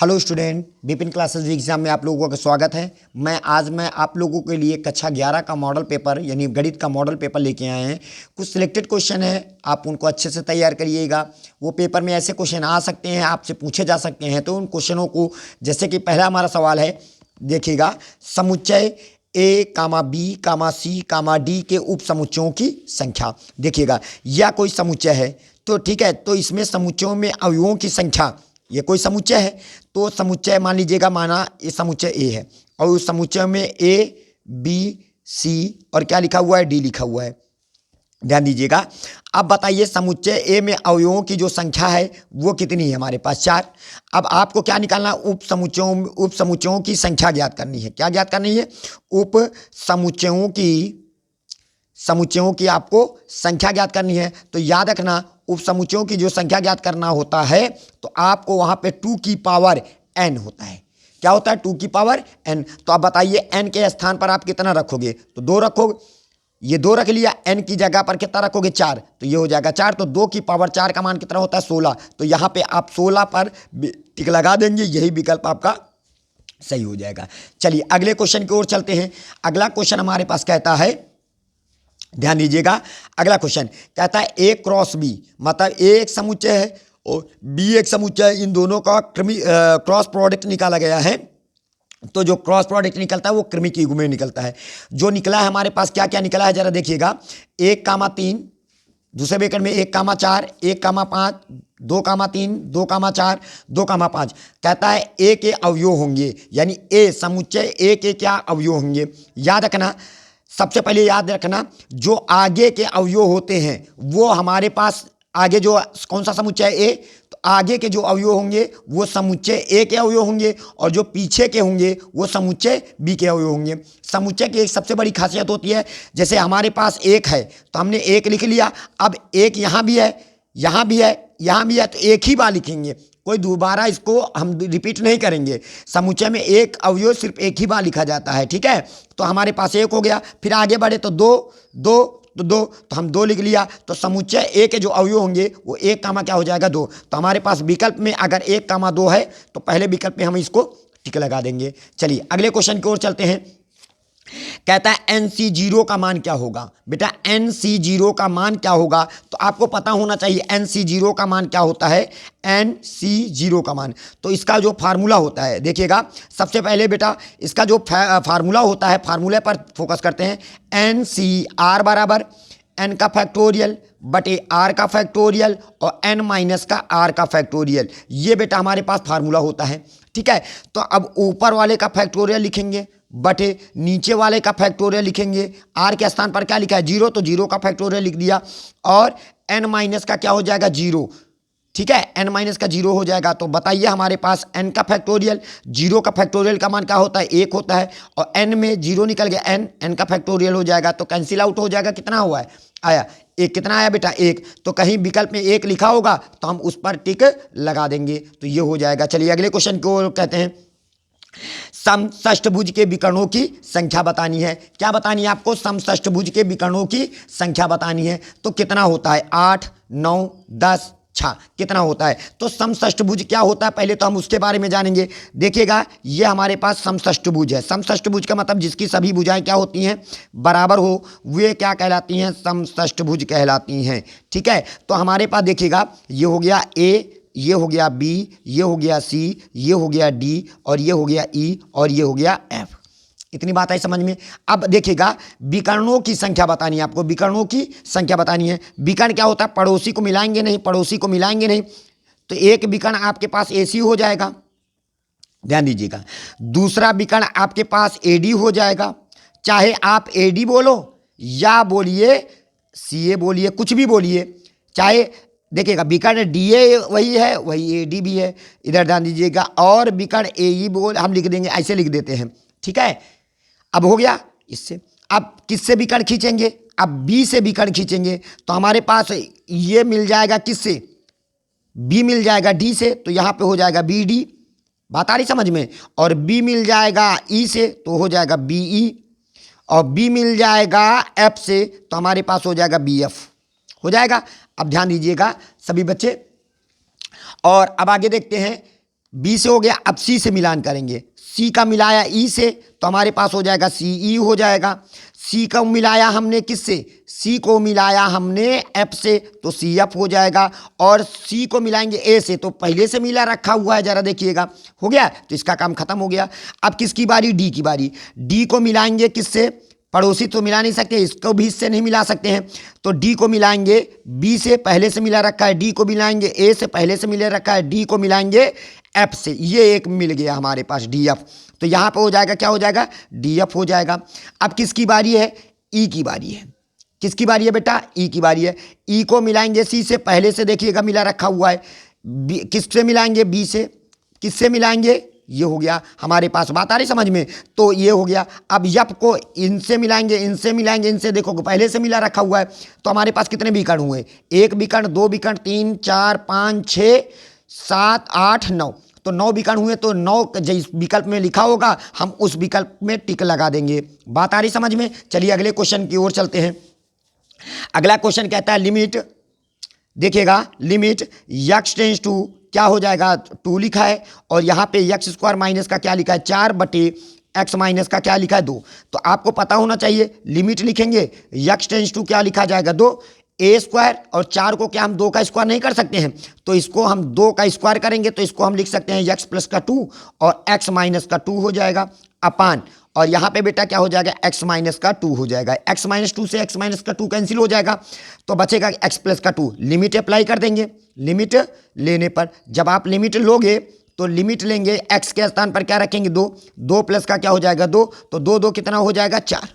Hello student, Vipin classes exam में आप लोगों का स्वागत है। मैं आप लोगों के लिए कक्षा 11 का मॉडल पेपर यानी गणित का मॉडल पेपर लेके आए हैं। कुछ सिलेक्टेड क्वेश्चन है, आप उनको अच्छे से तैयार करिएगा। वो पेपर में ऐसे क्वेश्चन आ सकते हैं, आपसे पूछे जा सकते हैं, तो उन क्वेश्चनों को, जैसे कि पहला हमारा सवाल है, देखिएगा, समुच्चय ए कामा बी कामा सी कामा डी के उप समुच्चयों की संख्या। देखिएगा, यह कोई समुच्चय है, तो ठीक है, तो इसमें समुच्चयों में अवयवों की संख्या, ये कोई समुच्चय है, तो समुच्चय मान लीजिएगा, माना ये समुच्चय ए है और उस समुच्चय में ए बी सी और क्या लिखा हुआ है, डी लिखा हुआ है। ध्यान दीजिएगा। अब बताइए, समुच्चय ए में अवयवों की जो संख्या है वो कितनी है? हमारे पास 4। अब आपको क्या निकालना? उप समुच्चयों की संख्या ज्ञात करनी है। क्या ज्ञात करनी है? उप समुच्चयों की आपको संख्या ज्ञात करनी है। तो याद रखना, उप समुच्चयों की जो संख्या ज्ञात करना होता है तो आपको वहां पे 2 की पावर n होता है। क्या होता है? 2 की पावर n। तो आप बताइए, n के स्थान पर आप कितना रखोगे? तो 2 रखोगे। ये 2 रख लिया। n की जगह पर कितना रखोगे? 4। तो ये हो जाएगा 4। तो 2 की पावर 4 का मान कितना होता है? 16। तो यहां पे आप 16 पर टिक लगा देंगे, यही विकल्प आपका सही हो जाएगा। चलिए अगले क्वेश्चन की ओर चलते हैं। अगला क्वेश्चन हमारे पास कहता है, ध्यान दीजिएगा, अगला क्वेश्चन कहता है ए क्रॉस बी, मतलब ए एक समुच्चय है और बी एक समुच्चय है, इन दोनों का क्रॉस प्रोडक्ट निकाला गया है। तो जो क्रॉस प्रोडक्ट निकलता है वो क्रमिक युग्म में निकलता है। जो निकला है हमारे पास, क्या क्या निकला है जरा देखिएगा। 1,3, दूसरे ब्रैकेट में 1,4, 1,5, 2,3, 2,4, 2,5। कहता है ए के अवयव होंगे, यानी ए समुच्चय ए के क्या अवयव होंगे? याद रखना, सबसे पहले याद रखना, जो आगे के अवयव होते हैं वो हमारे पास, आगे जो कौन सा समुच्चय है? ए, तो आगे के जो अवयव होंगे वो समुच्चय ए के अवयव होंगे और जो पीछे के होंगे वो समुच्चय बी के अवयव होंगे। समुच्चय की एक सबसे बड़ी खासियत होती है, जैसे हमारे पास 1 है तो हमने 1 लिख लिया। अब 1 यहाँ भी है, यहाँ भी है, यहाँ भी है, तो एक ही बार लिखेंगे, कोई दोबारा इसको हम रिपीट नहीं करेंगे। समुच्चय में एक अवयव सिर्फ एक ही बार लिखा जाता है, ठीक है। तो हमारे पास 1 हो गया। फिर आगे बढ़े तो 2, 2 तो 2, तो हम 2 लिख लिया। तो समुच्चय ए के जो अवयव होंगे वो 1 कामा क्या हो जाएगा? 2। तो हमारे पास विकल्प में अगर 1 कामा 2 है तो पहले विकल्प में हम इसको टिक लगा देंगे। चलिए अगले क्वेश्चन की ओर चलते हैं। कहता है NC0 का मान क्या होगा? बेटा NC0 का मान क्या होगा? तो आपको पता होना चाहिए NC0 का मान क्या होता है। NC0 का मान, तो इसका जो फार्मूला होता है, देखिएगा, सबसे पहले बेटा इसका जो फार्मूला होता है, फार्मूले पर फोकस करते हैं। NCR बराबर n का फैक्टोरियल बटे r का फैक्टोरियल और n माइनस का r का फैक्टोरियल। ये बेटा हमारे पास फार्मूला होता है, ठीक है। तो अब ऊपर वाले का फैक्टोरियल लिखेंगे बटे नीचे वाले का फैक्टोरियल लिखेंगे। r के स्थान पर क्या लिखा है? 0, तो 0 का फैक्टोरियल लिख दिया और n माइनस का क्या हो जाएगा? 0, ठीक है, n माइनस का 0 हो जाएगा। तो बताइए हमारे पास n का फैक्टोरियल, 0 का फैक्टोरियल का मान क्या होता है? 1 होता है और n में 0 निकल गया, n का फैक्टोरियल हो जाएगा, तो कैंसिल आउट हो जाएगा। कितना हुआ है? आया 1। कितना आया बेटा? 1। तो कहीं विकल्प में 1 लिखा होगा तो हम उस पर टिक लगा देंगे, तो ये हो जाएगा। चलिए अगले क्वेश्चन को कहते हैं, समषष्ठभुज के विकर्णों की संख्या बतानी है। क्या बतानी है आपको? समषष्ठभुज के विकर्णों की संख्या बतानी है। तो कितना होता है? 8, 9, 10, 6 कितना होता है? तो समषष्ठभुज क्या होता है पहले तो हम उसके बारे में जानेंगे। देखिएगा, ये हमारे पास समषष्ठभुज है। समषष्ठभुज का मतलब जिसकी सभी भुजाएं क्या होती हैं? बराबर हो, वे क्या कहलाती हैं? समषष्ठभुज कहलाती हैं, ठीक है। तो हमारे पास देखिएगा, ये हो गया ए, ये हो गया बी, ये हो गया सी, ये हो गया डी और ये हो गया ई और ये हो गया एफ। इतनी बात आई समझ में? अब देखिएगा, विकर्णों की संख्या बतानी है आपको, विकर्णों की संख्या बतानी है। विकर्ण क्या होता है? पड़ोसी को मिलाएंगे नहीं, पड़ोसी को मिलाएंगे नहीं, तो एक विकर्ण आपके पास एसी हो जाएगा, ध्यान दीजिएगा। दूसरा विकर्ण आपके पास एडी हो जाएगा, चाहे आप एडी बोलो या बोलिए सीए बोलिए, कुछ भी बोलिए, चाहे, देखिएगा विकर्ण डीए वही है, वही एडी भी है, इधर ध्यान दीजिएगा। और विकर्ण एई बोल हम लिख देंगे, ऐसे लिख देते हैं, ठीक है। अब हो गया इससे। अब किससे विकर्ण खींचेंगे? अब बी से विकर्ण खींचेंगे, तो हमारे पास ये मिल जाएगा किससे? बी मिल जाएगा डी से, तो यहाँ पे हो जाएगा बी डी। बात आ रही समझ में? और बी मिल जाएगा ई से, तो हो जाएगा बी ई, और बी मिल जाएगा एफ से, तो हमारे पास हो जाएगा बी एफ, हो जाएगा। अब ध्यान दीजिएगा सभी बच्चे, और अब आगे देखते हैं बी से हो गया। अब सी से मिलान करेंगे, सी का मिलाया ई से तो हमारे पास हो जाएगा सी ई हो जाएगा। सी को मिलाया हमने किससे, सी को मिलाया हमने एफ से तो सी एफ हो जाएगा। और सी को मिलाएंगे ए से तो पहले से मिला रखा हुआ है, जरा देखिएगा, हो गया, तो इसका काम खत्म हो गया। अब किसकी बारी, डी की बारी। डी को मिलाएंगे किससे, पड़ोसी तो मिला नहीं सकते, इसको भी इससे नहीं मिला सकते हैं, तो डी को मिलाएंगे बी से, पहले से मिला रखा है। डी को मिलाएंगे ए से, पहले से मिला रखा है। डी को मिलाएंगे एफ से, ये एक मिल गया हमारे पास डी एफ, तो यहाँ पे हो जाएगा, क्या हो जाएगा, डी एफ हो जाएगा। अब किसकी बारी है, ई की बारी है। किसकी बारी है बेटा, ई की बारी है। ई को मिलाएंगे सी से, पहले से देखिएगा मिला रखा हुआ है। किससे मिलाएंगे, बी से। किससे मिलाएंगे, ये हो गया हमारे पास, बात आ रही समझ में, तो ये हो गया। अब यप को इनसे मिलाएंगे, इनसे मिलाएंगे, इनसे, देखो पहले से मिला रखा हुआ है, तो हमारे पास कितने विकर्ण हुए, एक विकर्ण, दो विकर्ण, 3 4 5 6 7 8 9, तो 9 विकर्ण हुए, तो 9 जिस विकल्प में लिखा होगा हम उस विकल्प में टिक लगा देंगे। बात आ रही समझ में। चलिए अगले क्वेश्चन की ओर चलते हैं। अगला क्वेश्चन कहता है लिमिट, देखिएगा, लिमिट यक्स टेंस टू, क्या हो जाएगा, 2 लिखा है, और यहाँ पे एक्स स्क्वायर माइनस का क्या लिखा है, 4 बटे एक्स माइनस का क्या लिखा है, 2। तो आपको पता होना चाहिए, लिमिट लिखेंगे, यक्स टेंस टू क्या लिखा जाएगा, 2। ए स्क्वायर और 4 को क्या हम 2 का स्क्वायर नहीं कर सकते हैं, तो इसको हम 2 का स्क्वायर करेंगे, तो इसको हम लिख सकते हैं एक्स प्लस का 2 और एक्स माइनस का 2 हो जाएगा अपान, और यहाँ पे बेटा क्या हो जाएगा, x माइनस का 2 हो जाएगा। x माइनस 2 से x माइनस का 2 कैंसिल हो जाएगा, तो बचेगा x प्लस का 2। लिमिट अप्लाई कर देंगे। लिमिट लेने पर, जब आप लिमिट लोगे तो लिमिट लेंगे, x के स्थान पर क्या रखेंगे, 2, 2 प्लस का क्या हो जाएगा, 2, तो 2 2 कितना हो जाएगा, 4।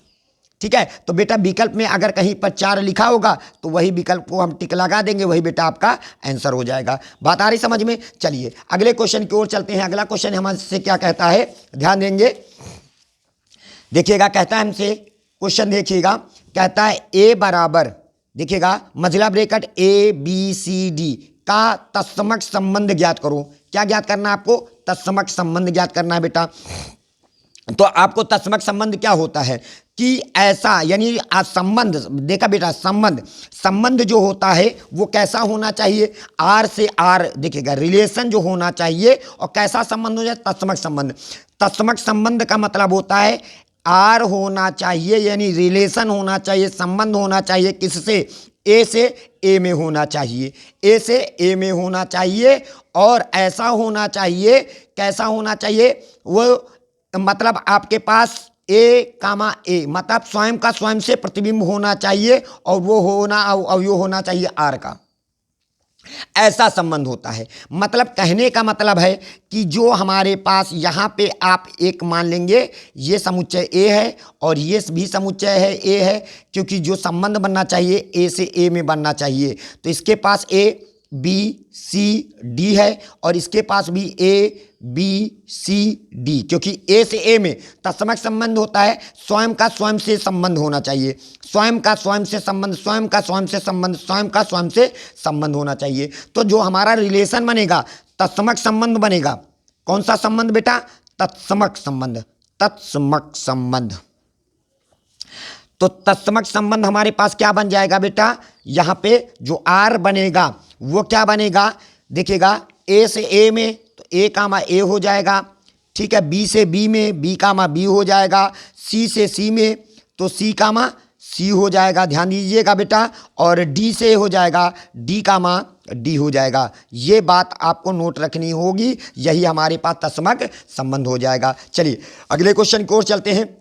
ठीक है, तो बेटा विकल्प में अगर कहीं पर 4 लिखा होगा तो वही विकल्प को हम टिक लगा देंगे, वही बेटा आपका आंसर हो जाएगा। बात आ रही समझ में। चलिए अगले क्वेश्चन की ओर चलते हैं। अगला क्वेश्चन हमसे क्या कहता है, ध्यान देंगे, देखिएगा, कहता है हमसे, क्वेश्चन देखिएगा, कहता है ए बराबर, देखिएगा, मझला bracket A B C D का तत्समक संबंध ज्ञात करो। क्या ज्ञात करना है आपको, तत्समक संबंध ज्ञात करना है बेटा। तो आपको तत्समक संबंध क्या होता है कि ऐसा, यानी संबंध, देखा बेटा, संबंध जो होता है वो कैसा होना चाहिए, आर से आर, देखिएगा, रिलेशन जो होना चाहिए, और कैसा संबंध हो जाए, तत्समक संबंध। तत्समक संबंध का मतलब होता है आर होना चाहिए, यानी रिलेशन होना चाहिए, संबंध होना चाहिए, किससे, ए से ए में होना चाहिए, ए से ए में होना चाहिए, और ऐसा होना चाहिए, कैसा होना चाहिए, वो मतलब आपके पास ए कामा ए, मतलब स्वयं का स्वयं से प्रतिबिंब होना चाहिए, और वो होना अवयव होना चाहिए आर का, ऐसा संबंध होता है। मतलब कहने का मतलब है कि जो हमारे पास यहाँ पे आप एक मान लेंगे, ये समुच्चय ए है और ये भी समुच्चय है ए है, क्योंकि जो संबंध बनना चाहिए ए से ए में बनना चाहिए, तो इसके पास ए बी सी डी है, और इसके पास भी ए बी सी डी, क्योंकि ए से ए में तत्समक संबंध होता है, स्वयं का स्वयं से संबंध होना चाहिए, स्वयं का स्वयं से संबंध, स्वयं का स्वयं से संबंध, स्वयं का स्वयं से संबंध होना चाहिए। तो जो हमारा रिलेशन बनेगा, तत्समक संबंध बनेगा, कौन सा संबंध बेटा, तत्समक संबंध, तत्समक संबंध। तो तत्समक संबंध हमारे पास क्या बन जाएगा बेटा, यहाँ पे जो आर बनेगा वो क्या बनेगा, देखिएगा, ए से ए में तो ए कामा ए हो जाएगा, ठीक है, बी से बी में बी कामा बी हो जाएगा, सी से सी में तो सी कामा सी हो जाएगा, ध्यान दीजिएगा बेटा, और डी से हो जाएगा डी कामा डी हो जाएगा। ये बात आपको नोट रखनी होगी, यही हमारे पास तत्समक संबंध हो जाएगा। चलिए अगले क्वेश्चन की ओर चलते हैं।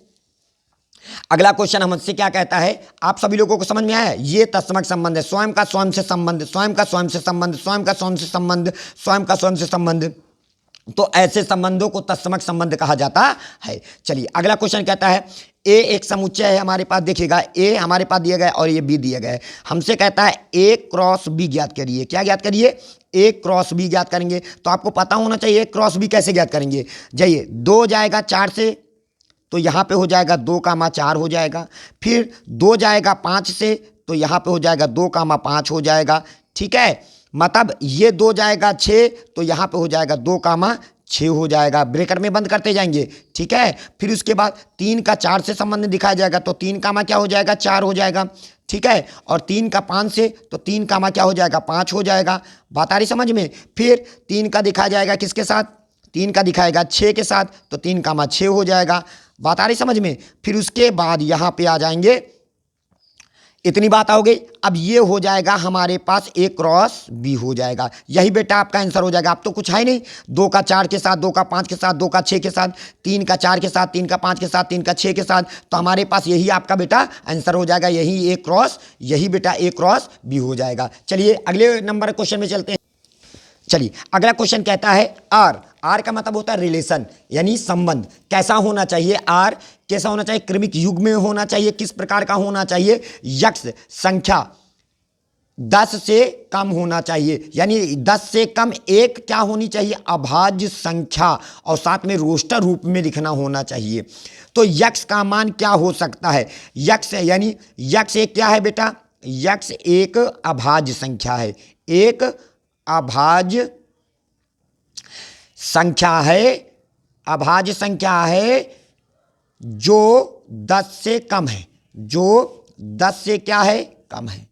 अगला क्वेश्चन हमसे क्या कहता है, आप सभी लोगों को समझ में आया, ये तत्समक संबंध है, स्वयं का स्वयं से संबंध, स्वयं का स्वयं से संबंध, स्वयं का स्वयं से संबंध, स्वयं का स्वयं से संबंध, तो ऐसे संबंधों को तत्समक संबंध कहा जाता है। चलिए अगला क्वेश्चन कहता है, ए एक समुच्चय है हमारे पास, देखिएगा, ए हमारे पास दिया गया है और ये बी दिया गया है, हमसे कहता है ए क्रॉस बी ज्ञात करिए। क्या ज्ञात करिए, ए क्रॉस बी ज्ञात करेंगे। तो आपको पता होना चाहिए ए क्रॉस बी कैसे ज्ञात करेंगे। जाइए, 2 जाएगा 4 से, तो यहाँ पे हो जाएगा 2 कामा 4 हो जाएगा, फिर 2 जाएगा 5 से, तो यहाँ पे हो जाएगा 2 कामा 5 हो जाएगा, ठीक है, मतलब ये 2 जाएगा 6, तो यहाँ पे हो जाएगा 2 कामा 6 हो जाएगा, ब्रेकर में बंद करते जाएंगे, ठीक है। फिर उसके बाद 3 का 4 से संबंध दिखाया जाएगा, तो 3 कामा क्या हो जाएगा, 4 हो जाएगा, ठीक है, और 3 का 5 से, तो 3 कामा क्या हो जाएगा, 5 हो जाएगा। बात आ रही समझ में। फिर 3 का दिखाया जाएगा किसके साथ, 3 का दिखाएगा 6 के साथ, तो 3 का 6 हो जाएगा। बात आ रही समझ में। फिर उसके बाद यहाँ पे आ जाएंगे, इतनी बात हो गई। अब ये हो जाएगा हमारे पास A क्रॉस B हो जाएगा। यही बेटा आपका आंसर हो जाएगा। अब तो कुछ है नहीं, 2 का 4 के साथ, 2 का 5 के साथ, 2 का 6 के साथ, 3 का 4 के साथ, 3 का 5 के साथ, 3 का 6 के साथ, तो हमारे पास यही आपका बेटा आंसर हो जाएगा। यही A क्रॉस, यही बेटा A क्रॉस B हो जाएगा। चलिए अगले नंबर क्वेश्चन में चलते हैं। चलिए अगला क्वेश्चन कहता है आर। आर का मतलब होता है रिलेशन, यानी संबंध। कैसा होना चाहिए आर? कैसा होना चाहिए? क्रमिक युग में होना चाहिए। किस प्रकार का होना चाहिए? यक्ष संख्या 10 से कम होना चाहिए, यानी 10 से कम एक क्या होनी चाहिए? अभाज्य संख्या, और साथ में रोस्टर रूप में लिखना होना चाहिए। तो यक्ष का मान क्या हो सकता है? यक्ष यानी यक्ष एक क्या है बेटा? यक्ष एक अभाज्य संख्या है। एक अभाज्य संख्या है, अभाज्य संख्या है जो 10 से कम है, जो 10 से क्या है? कम है।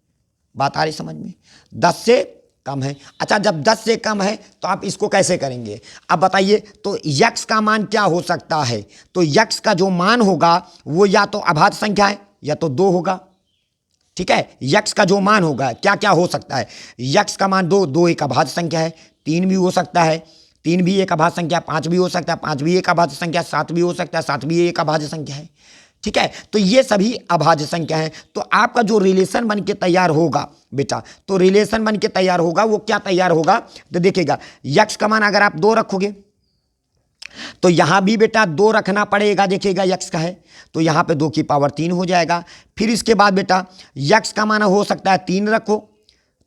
बात आ रही समझ में? 10 से कम है। अच्छा, जब 10 से कम है तो आप इसको कैसे करेंगे? अब बताइए, तो यक्ष का मान क्या हो सकता है? तो यक्ष का जो मान होगा वो या तो अभाज्य संख्या है या तो 2 होगा। ठीक है, यक्ष का जो मान होगा क्या क्या हो सकता है? यक्ष का मान 2, 2 एक अभाज्य संख्या है, 3 भी हो सकता है, 3 भी एक अभाज्य संख्या, 5 भी हो सकता है, 5 भी एक अभाज्य संख्या, 7 भी हो सकता है, 7 भी एक अभाज्य संख्या है। ठीक है, तो ये सभी अभाज्य संख्या हैं। तो आपका जो रिलेशन बन के तैयार होगा बेटा, तो रिलेशन बन के तैयार होगा वो क्या तैयार होगा? तो देखिएगा, यक्ष का मान अगर आप 2 रखोगे तो यहां भी बेटा 2 रखना पड़ेगा। देखिएगा यक्ष का है तो यहां पे 2 की पावर 3 हो जाएगा। फिर इसके बाद बेटा यक्ष का मान हो सकता है 3 रखो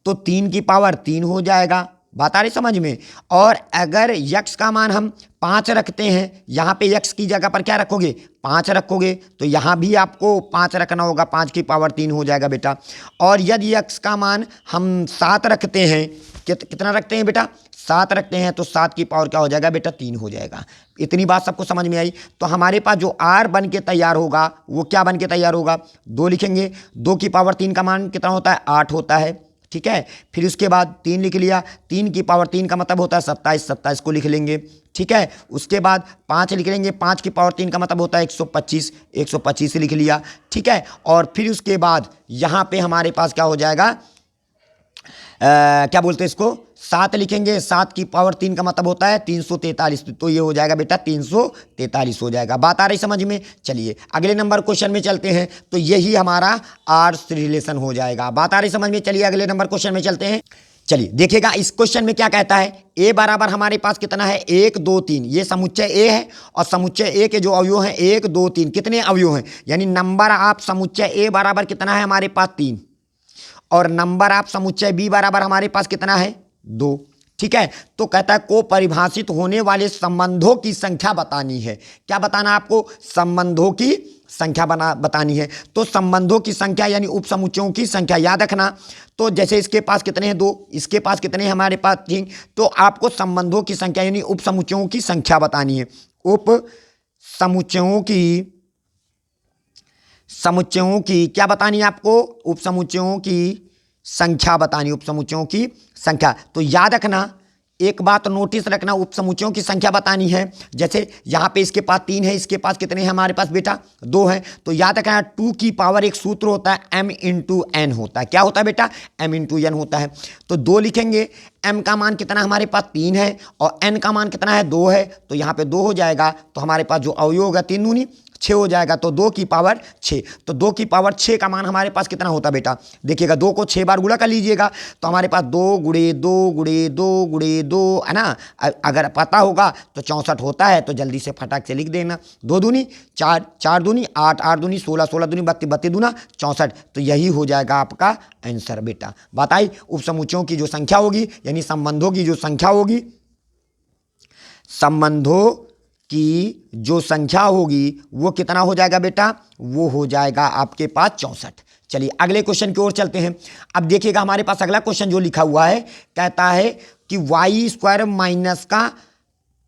तो 3 की पावर 3 हो जाएगा। बात आ रही समझ में? और अगर यक्ष का मान हम 5 रखते हैं, यहां पे यक्ष की जगह पर क्या रखोगे? 5 रखोगे, तो यहां भी आपको 5 रखना होगा, 5 की पावर 3 हो जाएगा बेटा। और यदि यक्ष का मान हम 7 रखते हैं, कितना रखते हैं बेटा? 7 रखते हैं, तो 7 की पावर क्या हो जाएगा बेटा? 3 हो जाएगा। इतनी बात सबको समझ में आई? तो हमारे पास जो आर बन के तैयार होगा वो क्या बन के तैयार होगा? 2 लिखेंगे, 2 की पावर 3 का मान कितना होता है? 8 होता है। ठीक है, फिर उसके बाद 3 लिख लिया, 3 की पावर 3 का मतलब होता है 27, 27 को लिख लेंगे। ठीक है, उसके बाद 5 लिख लेंगे, 5 की पावर 3 का मतलब होता है 125, 125 लिख लिया। ठीक है, और फिर उसके बाद यहाँ पे हमारे पास क्या हो जाएगा? क्या बोलते हैं इसको? 7 लिखेंगे, 7 की पावर 3 का मतलब होता है 343, तो ये हो जाएगा बेटा 343 हो जाएगा। बात आ रही समझ में? चलिए अगले नंबर क्वेश्चन में चलते हैं। तो यही हमारा आर्स रिलेशन हो जाएगा। बात आ रही समझ में? चलिए अगले नंबर क्वेश्चन में चलते हैं। चलिए देखिएगा, इस क्वेश्चन में क्या कहता है? ए बराबर हमारे पास कितना है? 1 2 3, ये समुच्चय ए है और समुच्चय ए के जो अवयव हैं 1 2 3, कितने अवयव हैं? यानी नंबर आप समुच्चय ए बराबर कितना है हमारे पास? 3, और नंबर आप समुच्चय बी बराबर हमारे पास कितना है? 2। ठीक है, तो कहता है को परिभाषित होने वाले संबंधों की संख्या बतानी है। क्या बताना आपको? संबंधों की संख्या बतानी है। तो संबंधों की संख्या यानी उप समुच्चयों की संख्या याद रखना। तो जैसे इसके पास कितने हैं? 2, इसके पास कितने हैं? हमारे पास 3। तो आपको संबंधों की संख्या यानी उप समुच्चयों की संख्या बतानी है। उप समुच्चयों की क्या बतानी है आपको? उप समुच्चयों की संख्या बतानी, उप समुच्चयों की संख्या। तो याद रखना, एक बात नोटिस रखना, उप समुच्चयों की संख्या बतानी है। जैसे यहाँ पे इसके पास 3 है, इसके पास कितने हैं हमारे पास बेटा? 2 है। तो याद रखना 2 की पावर एक सूत्र होता है m इंटू एन होता है। क्या होता है बेटा? m इंटू एन होता है। तो 2 लिखेंगे, m का मान कितना हमारे पास? 3 है, और n का मान कितना है? 2 है। तो यहाँ पे 2 हो जाएगा, तो हमारे पास जो अवयव होगा 3 दूनी 6 हो जाएगा, तो 2 की पावर 6। तो 2 की पावर 6 का मान हमारे पास कितना होता बेटा? देखिएगा, 2 को 6 बार गुणा कर लीजिएगा तो हमारे पास 2 गुणे 2 गुणे 2 गुणे 2 है ना। अगर पता होगा तो 64 होता है, तो जल्दी से फटाक से लिख देना। 2 दूनी 4, 4 दूनी 8, 8 दूनी 16, 16 दूनी 32, 32 दूना 64। तो यही हो जाएगा आपका आंसर बेटा। बात आई? उप समुच्चयों की जो संख्या होगी यानी संबंधों की जो संख्या होगी, संबंधों की जो संख्या होगी वो कितना हो जाएगा बेटा? वो हो जाएगा आपके पास 64। चलिए अगले क्वेश्चन की ओर चलते हैं। अब देखिएगा हमारे पास अगला क्वेश्चन जो लिखा हुआ है, कहता है कि वाई स्क्वायर माइनस का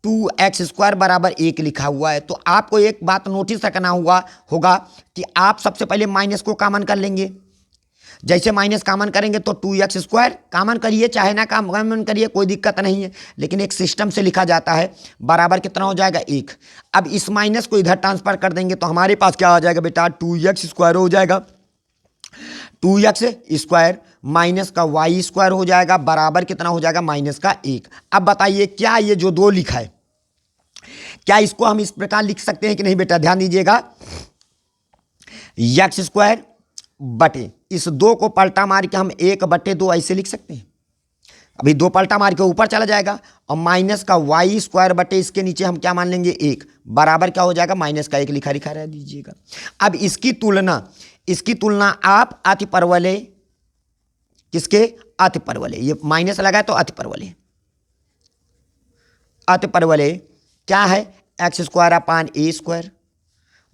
2x² बराबर 1 लिखा हुआ है। तो आपको एक बात नोटिस रखना होगा कि आप सबसे पहले माइनस को कॉमन कर लेंगे। जैसे माइनस कामन करेंगे तो 2x² कामन करिए, चाहे ना कामन करिए, कोई दिक्कत नहीं है, लेकिन एक सिस्टम से लिखा जाता है। बराबर कितना हो जाएगा 1। अब इस माइनस को इधर ट्रांसफर कर देंगे तो हमारे पास क्या आ जाएगा बेटा, 2x² हो जाएगा। 2x² माइनस का y² हो जाएगा, बराबर कितना हो जाएगा, माइनस का 1। अब बताइए क्या ये जो 2 लिखा है, क्या इसको हम इस प्रकार लिख सकते हैं कि नहीं बेटा, ध्यान दीजिएगा। x² बटे इस 2 को पलटा मार के हम 1/2 ऐसे लिख सकते हैं। अभी 2 पलटा मार के ऊपर चला जाएगा और माइनस का y² बटे इसके नीचे हम क्या मान लेंगे 1, बराबर क्या हो जाएगा, माइनस का 1 लिखा रह दीजिएगा। अब इसकी तुलना आप अतिपरवलय, किसके, अतिपरवलय, ये माइनस लगा है तो अतिपरवलय, अतिपरवलय क्या है, x² a²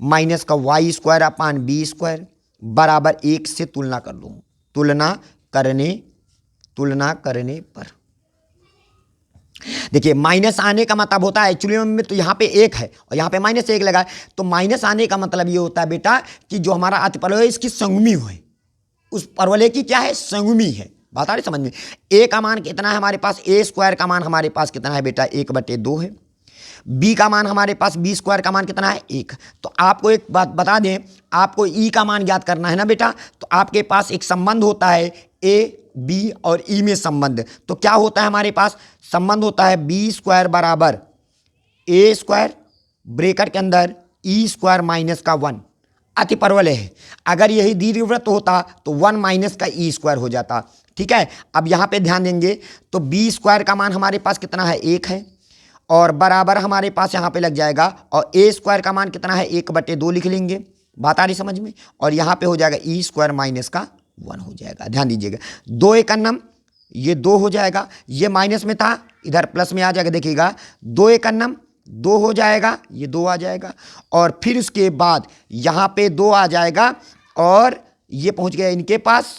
माइनस का y² b² बराबर 1 से तुलना कर लो। तुलना करने पर देखिए माइनस आने का मतलब होता है, एक्चुअली में तो यहाँ पे 1 है और यहाँ पे -1 लगा है, तो माइनस आने का मतलब ये होता है बेटा कि जो हमारा अतिपरवलय इसकी संयुमी हो, उस परवलय की क्या है, संयुमी है। बात आ रही समझ में। a का मान कितना है हमारे पास, a² का मान हमारे पास कितना है बेटा, 1/2 है। b का मान हमारे पास, b² का मान कितना है, 1। तो आपको एक बात बता दें, आपको e का मान ज्ञात करना है ना बेटा, तो आपके पास एक संबंध होता है a b और e में संबंध। तो क्या होता है हमारे पास, संबंध होता है b² बराबर a² ब्रैकेट के अंदर e² माइनस का 1, अतिपरवलय है। अगर यही दीर्घवृत्त होता तो 1 माइनस का e² हो जाता। ठीक है, अब यहाँ पे ध्यान देंगे तो b² का मान हमारे पास कितना है, 1 है, और बराबर हमारे पास यहाँ पे लग जाएगा, और a² का मान कितना है, 1/2 लिख लेंगे। बात आ रही समझ में। और यहाँ पे हो जाएगा e² माइनस का 1 हो जाएगा। ध्यान दीजिएगा, 2 एकन्नम, ये 2 हो जाएगा, ये माइनस में था इधर प्लस में आ जाएगा, देखिएगा 2 एकन्नम 2 हो जाएगा, ये 2 आ जाएगा, और फिर उसके बाद यहाँ पे 2 आ जाएगा, और ये पहुँच गया इनके पास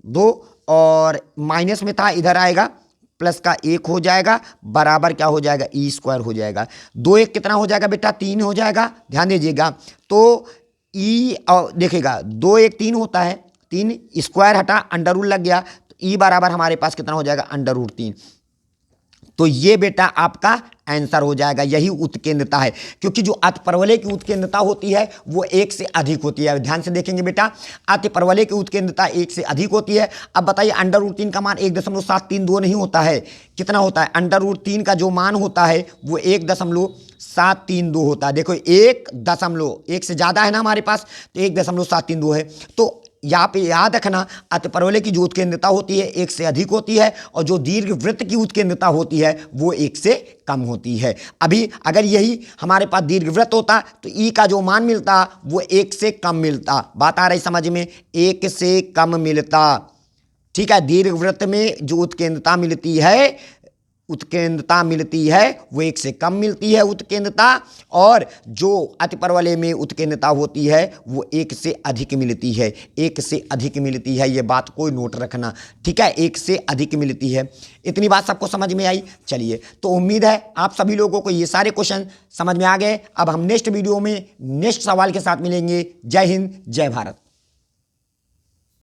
2, और माइनस में था इधर आएगा प्लस का 1 हो जाएगा, बराबर क्या हो जाएगा, e² हो जाएगा। 2 1 कितना हो जाएगा बेटा, 3 हो जाएगा। ध्यान दीजिएगा, तो e और देखिएगा 2 1 3 होता है, 3 स्क्वायर हटा, अंडर रूट लग गया, तो e बराबर हमारे पास कितना हो जाएगा, √3। तो ये बेटा आपका आंसर हो जाएगा। यही उत्केंद्रता है, क्योंकि जो अतिपरवलय की उत्केंद्रता होती है वो 1 से अधिक होती है। ध्यान से देखेंगे बेटा, अतिपरवलय की उत्केंद्रता 1 से अधिक होती है। अब बताइए √3 का मान 1.732 नहीं होता है, कितना होता है, √3 का जो मान होता है वो 1.732 होता है। देखो 1 से ज़्यादा है ना हमारे पास, तो 1.732 है। तो यहाँ पे याद रखना, अतिपरवलय की जो उत्केंद्रता होती है 1 से अधिक होती है, और जो दीर्घवृत्त की उत्केंद्रता होती है वो 1 से कम होती है। अभी अगर यही हमारे पास दीर्घवृत्त होता तो ई का जो मान मिलता वो 1 से कम मिलता। बात आ रही समझ में, 1 से कम मिलता। ठीक है, दीर्घवृत्त में जो उत्केंद्रता मिलती है वो 1 से कम मिलती है उत्केंद्रता, और जो अतिपरवलय में उत्केंद्रता होती है वो 1 से अधिक मिलती है। 1 से अधिक मिलती है, ये बात कोई नोट रखना। ठीक है, 1 से अधिक मिलती है। इतनी बात सबको समझ में आई। चलिए, तो उम्मीद है आप सभी लोगों को ये सारे क्वेश्चन समझ में आ गए। अब हम नेक्स्ट वीडियो में नेक्स्ट सवाल के साथ मिलेंगे। जय हिंद, जय भारत।